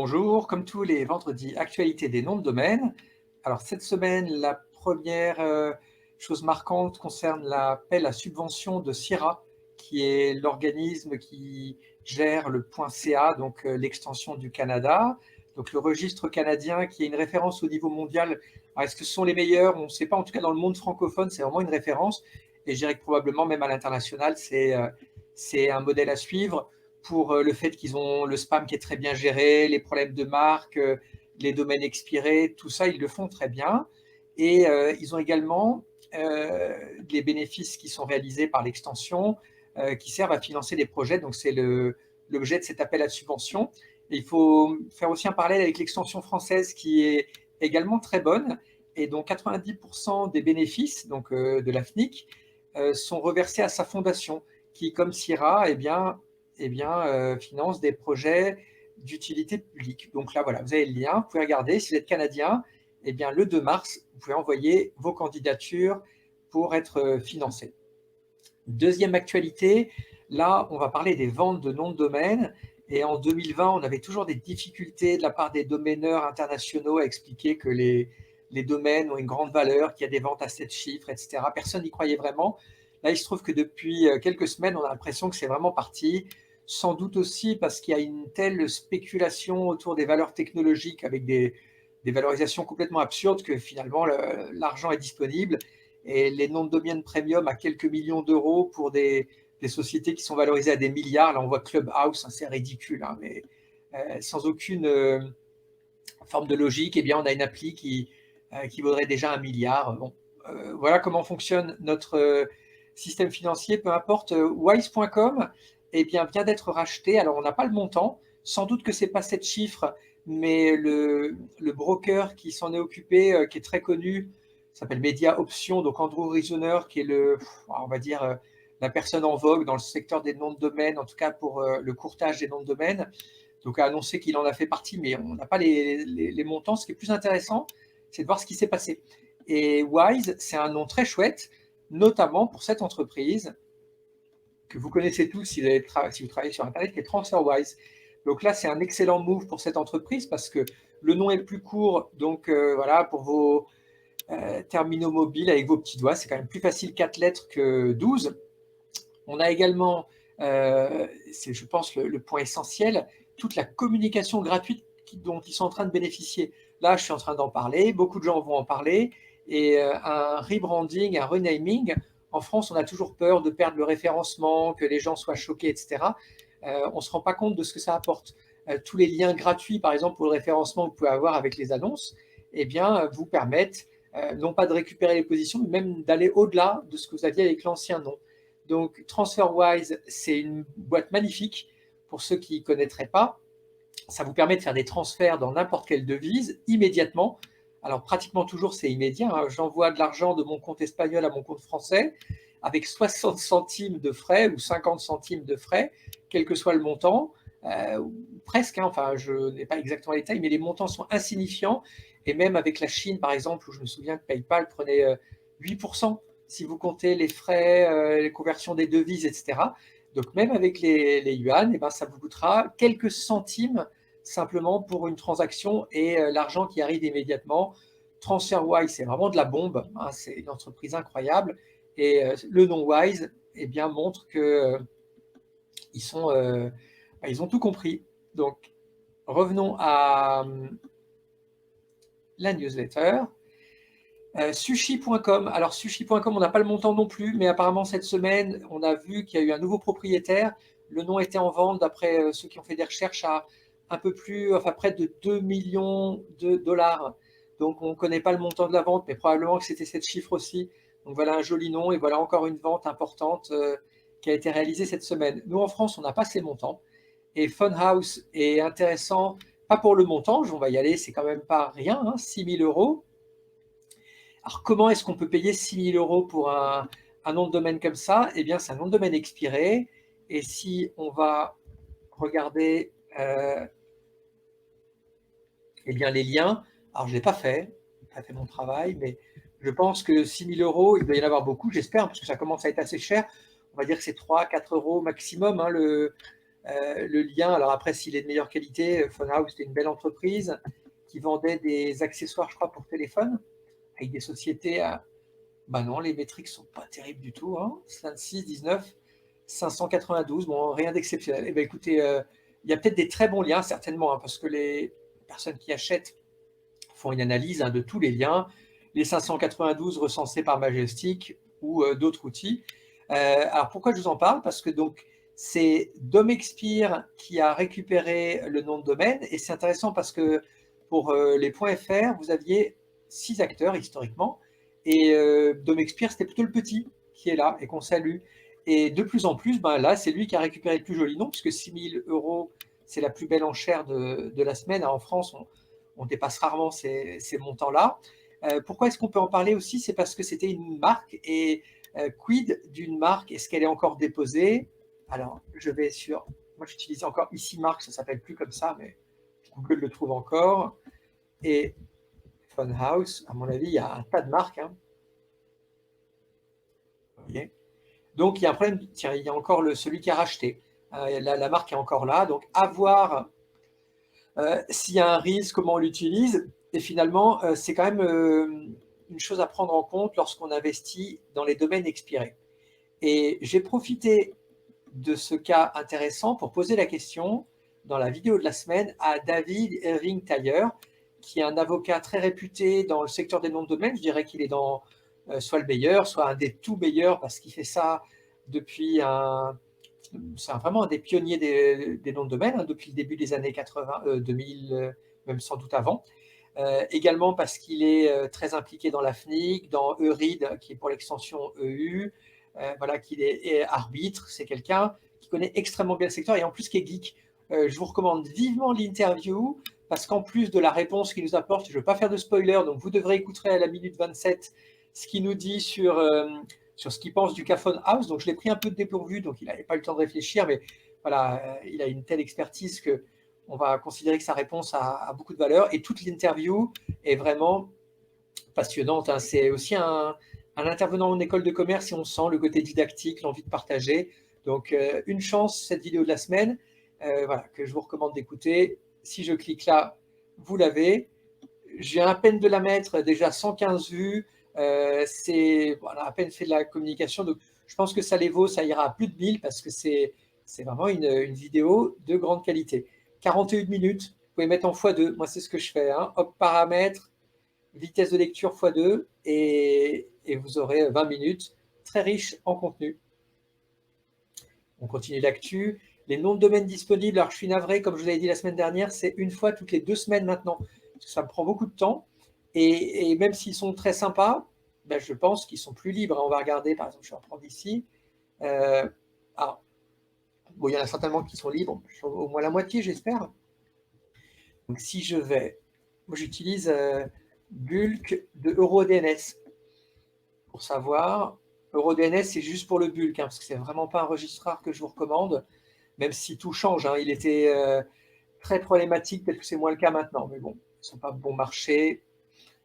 Bonjour, comme tous les vendredis, actualité des noms de domaine. Alors cette semaine, la première chose marquante concerne l'appel à subvention de CIRA, qui est l'organisme qui gère le .ca, donc l'extension du Canada, donc le registre canadien qui est une référence au niveau mondial. Alors, est-ce que ce sont les meilleurs? On ne sait pas, en tout cas dans le monde francophone, c'est vraiment une référence, et je dirais que probablement même à l'international, c'est un modèle à suivre pour le fait qu'ils ont le spam qui est très bien géré, les problèmes de marque, les domaines expirés, tout ça, ils le font très bien. Et ils ont également les bénéfices qui sont réalisés par l'extension qui servent à financer des projets. Donc, c'est l'objet de cet appel à subvention. Et il faut faire aussi un parallèle avec l'extension française qui est également très bonne. Et donc, 90% des bénéfices de la FNIC sont reversés à sa fondation qui, comme CIRA, finance des projets d'utilité publique. Donc là, voilà, vous avez le lien, vous pouvez regarder. Si vous êtes canadien, le 2 mars, vous pouvez envoyer vos candidatures pour être financés. Deuxième actualité, là, on va parler des ventes de noms de domaine. Et en 2020, on avait toujours des difficultés de la part des domaineurs internationaux à expliquer que les domaines ont une grande valeur, qu'il y a des ventes à 7 chiffres, etc. Personne n'y croyait vraiment. Là, il se trouve que depuis quelques semaines, on a l'impression que c'est vraiment parti. Sans doute aussi parce qu'il y a une telle spéculation autour des valeurs technologiques avec des valorisations complètement absurdes que finalement l'argent est disponible et les noms de domaine premium à quelques millions d'euros pour des sociétés qui sont valorisées à des milliards. Là, on voit Clubhouse, hein, c'est ridicule, hein, mais sans aucune forme de logique, on a une appli qui vaudrait déjà 1 milliard. Bon, voilà comment fonctionne notre système financier. Peu importe, Wise.com vient d'être racheté. Alors, on n'a pas le montant. Sans doute que ce n'est pas 7 chiffres, mais le broker qui s'en est occupé, qui est très connu, s'appelle Media Option. Donc, Andrew Riesener, qui est on va dire, la personne en vogue dans le secteur des noms de domaine, en tout cas pour le courtage des noms de domaine. Donc, a annoncé qu'il en a fait partie, mais on n'a pas les montants. Ce qui est plus intéressant, c'est de voir ce qui s'est passé. Et Wise, c'est un nom très chouette, notamment pour cette entreprise que vous connaissez tous si vous travaillez sur Internet, qui est TransferWise. Donc là, c'est un excellent move pour cette entreprise parce que le nom est le plus court. Donc voilà, pour vos terminaux mobiles avec vos petits doigts, c'est quand même plus facile 4 lettres que 12. On a également, c'est je pense le point essentiel, toute la communication gratuite dont ils sont en train de bénéficier. Là, je suis en train d'en parler, beaucoup de gens vont en parler, et un rebranding, un renaming, en France, on a toujours peur de perdre le référencement, que les gens soient choqués, etc. On ne se rend pas compte de ce que ça apporte. Tous les liens gratuits, par exemple, pour le référencement que vous pouvez avoir avec les annonces, vous permettent non pas de récupérer les positions, mais même d'aller au-delà de ce que vous aviez avec l'ancien nom. Donc, TransferWise, c'est une boîte magnifique pour ceux qui ne connaîtraient pas. Ça vous permet de faire des transferts dans n'importe quelle devise immédiatement. Alors, pratiquement toujours, c'est immédiat, hein. J'envoie de l'argent de mon compte espagnol à mon compte français avec 60 centimes de frais ou 50 centimes de frais, quel que soit le montant, presque, hein, enfin, je n'ai pas exactement les détails, mais les montants sont insignifiants. Et même avec la Chine, par exemple, où je me souviens que PayPal prenait 8% si vous comptez les frais, les conversions des devises, etc. Donc, même avec les yuan, ça vous coûtera quelques centimes simplement pour une transaction et l'argent qui arrive immédiatement. TransferWise, c'est vraiment de la bombe, hein, c'est une entreprise incroyable. Et le nom Wise montre que ils ont tout compris. Donc, revenons à la newsletter. Sushi.com. Alors, sushi.com, on n'a pas le montant non plus, mais apparemment, cette semaine, on a vu qu'il y a eu un nouveau propriétaire. Le nom était en vente, d'après ceux qui ont fait des recherches, à un peu plus, enfin près de 2 millions de dollars. Donc, on ne connaît pas le montant de la vente, mais probablement que c'était cette chiffre aussi. Donc, voilà un joli nom et voilà encore une vente importante qui a été réalisée cette semaine. Nous, en France, on n'a pas ces montants. Et Funhouse est intéressant, pas pour le montant, on va y aller, c'est quand même pas rien, hein, 6 000 euros. Alors, comment est-ce qu'on peut payer 6 000 euros pour un nom de domaine comme ça? C'est un nom de domaine expiré. Et si on va regarder les liens, alors je ne l'ai pas fait, je n'ai pas fait mon travail, mais je pense que 6 000 euros, il doit y en avoir beaucoup, j'espère, parce que ça commence à être assez cher. On va dire que c'est 3-4 euros maximum, hein, le lien. Alors après, s'il est de meilleure qualité, Phonehouse, c'était une belle entreprise qui vendait des accessoires, je crois, pour téléphone, avec des sociétés à... Bah non, les métriques sont pas terribles du tout, hein. 26, 19, 592, bon, rien d'exceptionnel. Eh bien, écoutez, il y a peut-être des très bons liens, certainement, hein, parce que les personnes qui achètent font une analyse, hein, de tous les liens, les 592 recensés par Majestic ou d'autres outils. Alors pourquoi je vous en parle? Parce que donc c'est Domexpire qui a récupéré le nom de domaine, et c'est intéressant parce que pour les .fr, vous aviez 6 acteurs historiquement, et Domexpire, c'était plutôt le petit qui est là et qu'on salue. Et de plus en plus, ben là, c'est lui qui a récupéré le plus joli nom, puisque 6 000 €, c'est la plus belle enchère de la semaine. En France, on dépasse rarement ces montants-là. Pourquoi est-ce qu'on peut en parler aussi? C'est parce que c'était une marque, et quid d'une marque? Est-ce qu'elle est encore déposée? Alors, je vais sur... Moi, j'utilisais encore ici marque, ça ne s'appelle plus comme ça, mais Google le trouve encore. Et Phonehouse, à mon avis, il y a un tas de marques, hein. Vous voyez. Donc, il y a un problème. Tiens, il y a encore celui qui a racheté. La marque est encore là. Donc, à voir s'il y a un risque, comment on l'utilise. Et finalement, c'est quand même une chose à prendre en compte lorsqu'on investit dans les domaines expirés. Et j'ai profité de ce cas intéressant pour poser la question dans la vidéo de la semaine à David Irving Thayer, qui est un avocat très réputé dans le secteur des noms de domaine. Je dirais qu'il est dans soit le meilleur, soit un des tout meilleurs, parce qu'il fait ça depuis c'est vraiment un des pionniers des noms de domaine, hein, depuis le début des années 80, 2000, même sans doute avant. Également parce qu'il est très impliqué dans la FNIC, dans EURID, qui est pour l'extension EU, voilà, qu'il est arbitre. C'est quelqu'un qui connaît extrêmement bien le secteur, et en plus qui est geek. Je vous recommande vivement l'interview, parce qu'en plus de la réponse qu'il nous apporte, je ne veux pas faire de spoiler, donc vous devrez écouter à la minute 27 ce qu'il nous dit sur ce qu'il pense du Phonehouse. Donc je l'ai pris un peu de dépourvu, donc il n'avait pas eu le temps de réfléchir, mais voilà, il a une telle expertise que on va considérer que sa réponse a beaucoup de valeur, et toute l'interview est vraiment passionnante, hein. C'est aussi un intervenant en école de commerce, et on sent le côté didactique, l'envie de partager. Donc, une chance, cette vidéo de la semaine, voilà, que je vous recommande d'écouter. Si je clique là, vous l'avez. Je viens à peine de la mettre, déjà 115 vues. C'est voilà, à peine fait de la communication. Donc, je pense que ça les vaut, ça ira à plus de 1000, parce que c'est vraiment une vidéo de grande qualité. 41 minutes, vous pouvez mettre en x2. Moi, c'est ce que je fais, hein. Hop, paramètres, vitesse de lecture x2, et vous aurez 20 minutes très riches en contenu. On continue l'actu. Les noms de domaines disponibles, alors je suis navré, comme je vous l'avais dit la semaine dernière, c'est une fois toutes les 2 semaines maintenant, parce que ça me prend beaucoup de temps. Et même s'ils sont très sympas, ben je pense qu'ils sont plus libres. On va regarder, par exemple, je vais en prendre ici. Alors, bon, il y en a certainement qui sont libres, au moins la moitié, j'espère. Donc, si je vais, moi j'utilise Bulk de EuroDNS pour savoir. EuroDNS, c'est juste pour le bulk, hein, parce que c'est vraiment pas un registraire que je vous recommande, même si tout change, hein. Il était très problématique, peut-être que c'est moins le cas maintenant, mais bon, ils ne sont pas bon marché.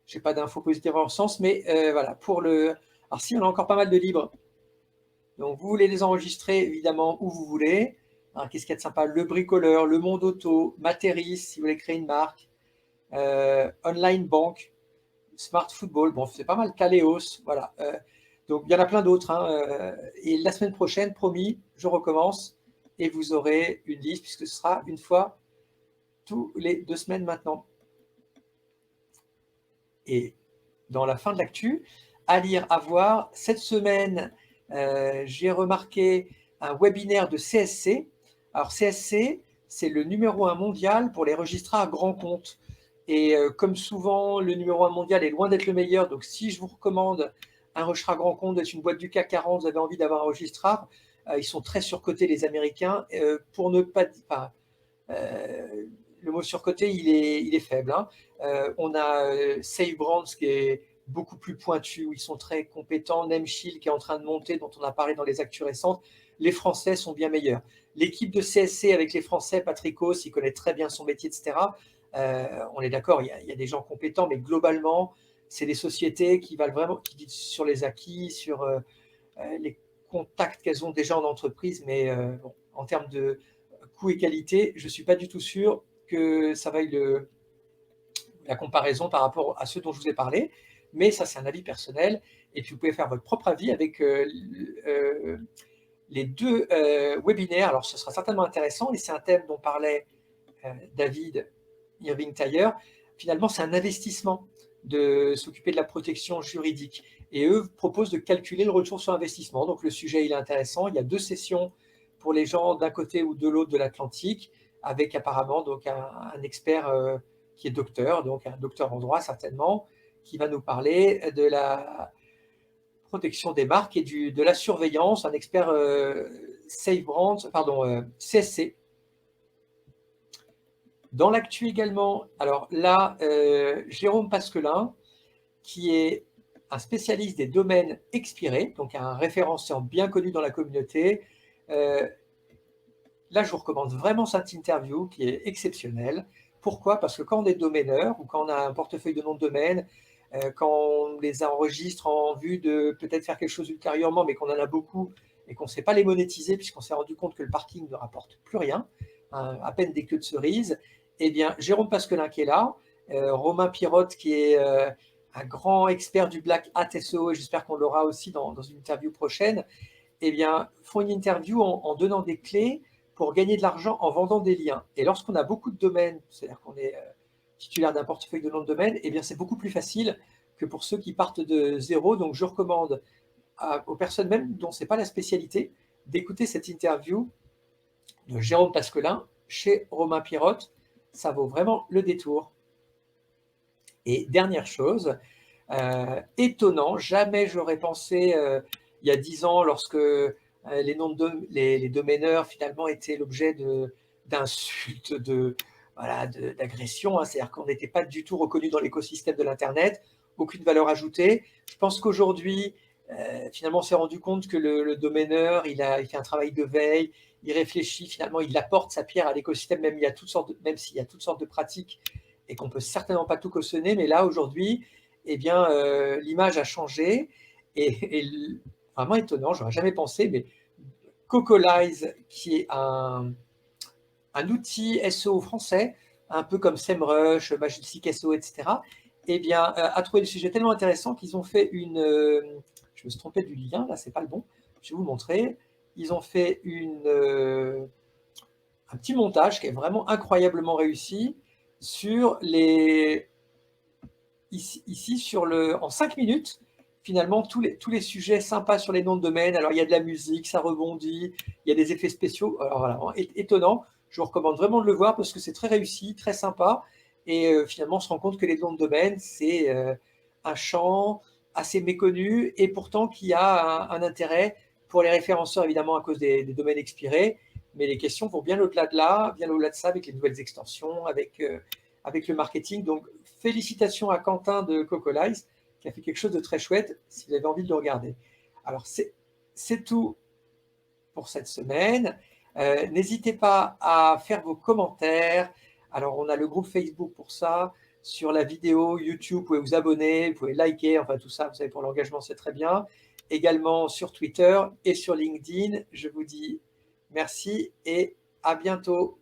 Je n'ai pas d'infos positives en ce sens, mais voilà, pour le... Alors si, on a encore pas mal de libres. Donc vous voulez les enregistrer, évidemment, où vous voulez. Alors, qu'est-ce qu'il y a de sympa? Le Bricoleur, Le Monde Auto, Materis, si vous voulez créer une marque, Online Bank, Smart Football, bon, c'est pas mal, Kaleos, voilà. Donc, il y en a plein d'autres, hein. Et la semaine prochaine, promis, je recommence, et vous aurez une liste, puisque ce sera une fois tous les 2 semaines maintenant. Et dans la fin de l'actu, à lire, à voir, cette semaine, j'ai remarqué un webinaire de CSC. Alors, CSC, c'est le numéro 1 mondial pour les registrars à grand compte. Et comme souvent, le numéro 1 mondial est loin d'être le meilleur. Donc, si je vous recommande un registrar à grand compte d'être une boîte du CAC 40, vous avez envie d'avoir un registrar, ils sont très surcotés, les Américains. Pour ne pas dire... Enfin, le mot surcoté, il est faible, hein. On a Save Brands qui est beaucoup plus pointu, où ils sont très compétents. Nemshield qui est en train de monter, dont on a parlé dans les actus récentes. Les Français sont bien meilleurs. L'équipe de CSC avec les Français, Patrick Hauss, il connaît très bien son métier, etc. On est d'accord, il y a des gens compétents, mais globalement, c'est des sociétés qui valent vraiment, qui disent sur les acquis, sur les contacts qu'elles ont déjà en entreprise, mais bon, en termes de coût et qualité, je ne suis pas du tout sûr que ça vaille la comparaison par rapport à ceux dont je vous ai parlé, mais ça, c'est un avis personnel et puis vous pouvez faire votre propre avis avec, les 2 webinaires. Alors ce sera certainement intéressant et c'est un thème dont parlait, David Irving Thayer. Finalement, c'est un investissement de s'occuper de la protection juridique et eux proposent de calculer le retour sur investissement. Donc le sujet, il est intéressant. Il y a 2 sessions pour les gens d'un côté ou de l'autre de l'Atlantique avec apparemment donc un expert, qui est docteur, donc un docteur en droit certainement, qui va nous parler de la protection des marques et de la surveillance, un expert Safe Brand, pardon, CSC. Dans l'actu également, alors là, Jérôme Pasquelin, qui est un spécialiste des domaines expirés, donc un référenceur bien connu dans la communauté. Là, je vous recommande vraiment cette interview qui est exceptionnelle. Pourquoi? Parce que quand on est domaineur ou quand on a un portefeuille de noms de domaine, quand on les enregistre en vue de peut-être faire quelque chose ultérieurement, mais qu'on en a beaucoup et qu'on ne sait pas les monétiser puisqu'on s'est rendu compte que le parking ne rapporte plus rien, hein, à peine des queues de cerises, eh bien, Jérôme Pasquelin qui est là, Romain Pirotte qui est un grand expert du Black Hat SEO, et j'espère qu'on l'aura aussi dans une interview prochaine, eh bien, font une interview en donnant des clés pour gagner de l'argent en vendant des liens. Et lorsqu'on a beaucoup de domaines, c'est-à-dire qu'on est titulaire d'un portefeuille de noms de domaine, eh bien, c'est beaucoup plus facile que pour ceux qui partent de zéro. Donc, je recommande aux personnes même dont ce n'est pas la spécialité d'écouter cette interview de Jérôme Pasquelin chez Romain Pirotte. Ça vaut vraiment le détour. Et dernière chose, étonnant, jamais j'aurais pensé il y a 10 ans, lorsque les domaineurs finalement étaient l'objet d'insultes, d'agressions, hein, c'est-à-dire qu'on n'était pas du tout reconnu dans l'écosystème de l'Internet, aucune valeur ajoutée. Je pense qu'aujourd'hui, finalement, on s'est rendu compte que le domaineur, il fait un travail de veille, il réfléchit, finalement, il apporte sa pierre à l'écosystème, même s'il y a toutes sortes de pratiques et qu'on ne peut certainement pas tout cautionner, mais là, aujourd'hui, eh bien, l'image a changé et vraiment étonnant, je n'aurais jamais pensé, mais Cocolize, qui est un outil SEO français, un peu comme SEMrush, Majestic SEO, etc., eh bien, a trouvé le sujet tellement intéressant qu'ils ont fait je me suis trompé du lien, là, c'est pas le bon, je vais vous montrer. Ils ont fait un petit montage qui est vraiment incroyablement réussi sur ici en 5 minutes, finalement, tous les sujets sympas sur les noms de domaine. Alors, il y a de la musique, ça rebondit, il y a des effets spéciaux. Alors, voilà, étonnant. Je vous recommande vraiment de le voir parce que c'est très réussi, très sympa. Et finalement, on se rend compte que les noms de domaine, c'est un champ assez méconnu et pourtant qui a un intérêt pour les référenceurs, évidemment, à cause des domaines expirés. Mais les questions vont bien au-delà de là, bien au-delà de ça, avec les nouvelles extensions, avec le marketing. Donc, félicitations à Quentin de Cocolize, qui a fait quelque chose de très chouette, si vous avez envie de le regarder. Alors, c'est tout pour cette semaine. N'hésitez pas à faire vos commentaires. Alors, on a le groupe Facebook pour ça. Sur la vidéo YouTube, vous pouvez vous abonner, vous pouvez liker, enfin tout ça, vous savez, pour l'engagement, c'est très bien. Également sur Twitter et sur LinkedIn. Je vous dis merci et à bientôt.